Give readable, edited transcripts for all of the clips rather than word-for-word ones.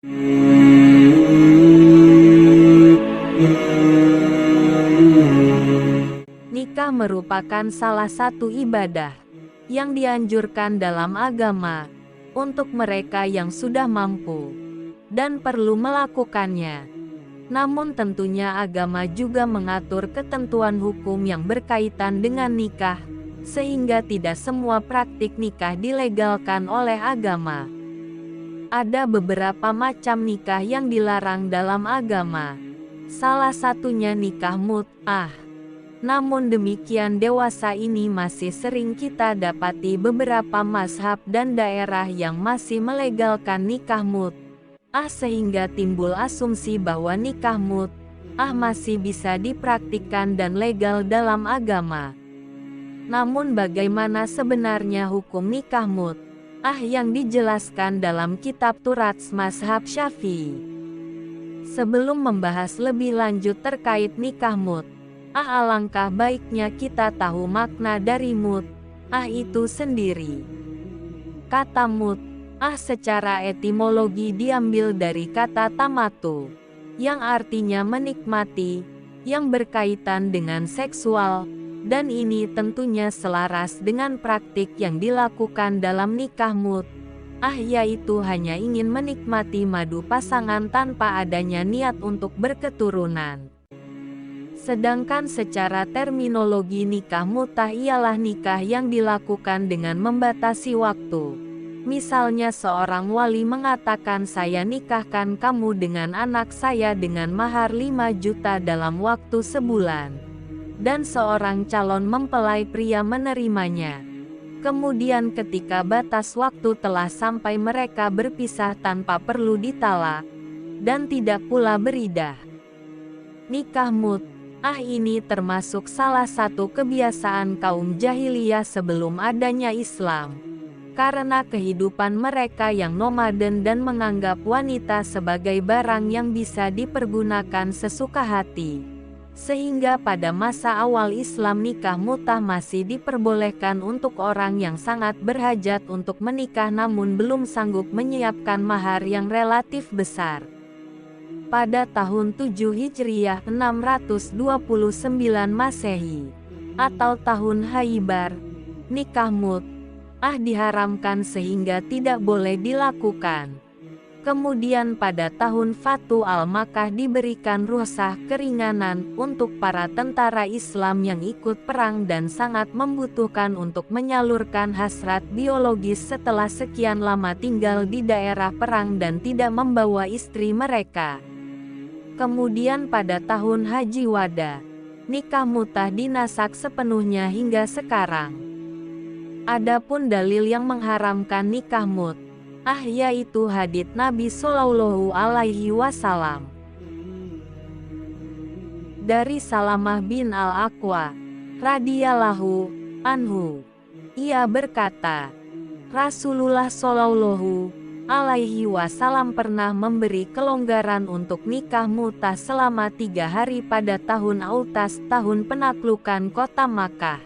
Nikah merupakan salah satu ibadah yang dianjurkan dalam agama untuk mereka yang sudah mampu dan perlu melakukannya. Namun tentunya agama juga mengatur ketentuan hukum yang berkaitan dengan nikah, sehingga tidak semua praktik nikah dilegalkan oleh agama. Ada beberapa macam nikah yang dilarang dalam agama. Salah satunya nikah mut'ah. Namun demikian dewasa ini masih sering kita dapati beberapa mazhab dan daerah yang masih melegalkan nikah mut'ah, sehingga timbul asumsi bahwa nikah mut'ah masih bisa dipraktikkan dan legal dalam agama. Namun bagaimana sebenarnya hukum nikah mut'ah yang dijelaskan dalam kitab Turats mazhab Syafi'i? Sebelum membahas lebih lanjut terkait nikah mut'ah, alangkah baiknya kita tahu makna dari mut'ah itu sendiri. Kata mut'ah secara etimologi diambil dari kata tamatu, yang artinya menikmati, yang berkaitan dengan seksual, dan ini tentunya selaras dengan praktik yang dilakukan dalam nikah mut'ah, yaitu hanya ingin menikmati madu pasangan tanpa adanya niat untuk berketurunan. Sedangkan secara terminologi nikah mut'ah ialah nikah yang dilakukan dengan membatasi waktu. Misalnya seorang wali mengatakan, saya nikahkan kamu dengan anak saya dengan mahar 5 juta dalam waktu sebulan. Dan seorang calon mempelai pria menerimanya. Kemudian ketika batas waktu telah sampai mereka berpisah tanpa perlu ditalak, dan tidak pula beridah. Nikah mut'ah ini termasuk salah satu kebiasaan kaum jahiliyah sebelum adanya Islam. Karena kehidupan mereka yang nomaden dan menganggap wanita sebagai barang yang bisa dipergunakan sesuka hati. Sehingga pada masa awal Islam nikah mut'ah masih diperbolehkan untuk orang yang sangat berhajat untuk menikah namun belum sanggup menyiapkan mahar yang relatif besar. Pada tahun 7 Hijriah 629 Masehi, atau tahun Khaybar, nikah mut'ah diharamkan sehingga tidak boleh dilakukan. Kemudian pada tahun Fatu al-Makkah diberikan rukhsah keringanan untuk para tentara Islam yang ikut perang dan sangat membutuhkan untuk menyalurkan hasrat biologis setelah sekian lama tinggal di daerah perang dan tidak membawa istri mereka. Kemudian pada tahun Haji Wada, nikah mut'ah dinasak sepenuhnya hingga sekarang. Adapun dalil yang mengharamkan nikah mut'ah yaitu hadits Nabi Shallallahu Alaihi Wasallam. Dari Salamah bin al-Aqwa radhiyallahu anhu, ia berkata, Rasulullah Shallallahu Alaihi Wasallam pernah memberi kelonggaran untuk nikah mut'ah selama 3 hari pada tahun Autas, tahun penaklukan kota Makkah.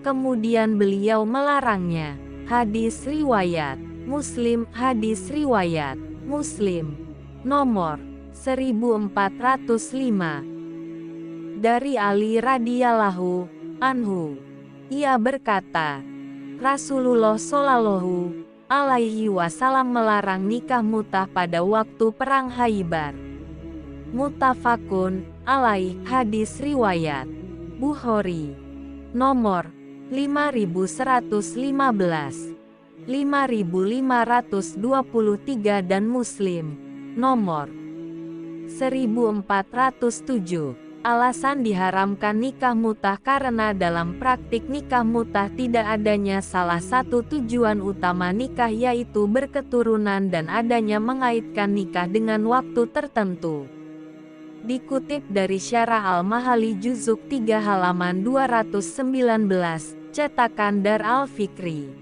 Kemudian beliau melarangnya. Hadis riwayat Muslim. Hadis riwayat Muslim nomor 1405. Dari Ali radhiyallahu anhu, ia berkata, Rasulullah Shallallahu Alaihi Wasallam melarang nikah mut'ah pada waktu perang Khaybar. Muttafaqun alaih. Hadis riwayat Bukhari nomor 5115, 5523 dan Muslim nomor 1407. Alasan diharamkan nikah mut'ah karena dalam praktik nikah mut'ah tidak adanya salah satu tujuan utama nikah, yaitu berketurunan, dan adanya mengaitkan nikah dengan waktu tertentu. Dikutip dari Syarah Al-Mahali Juzuk 3 halaman 219, cetakan Dar Al-Fikri.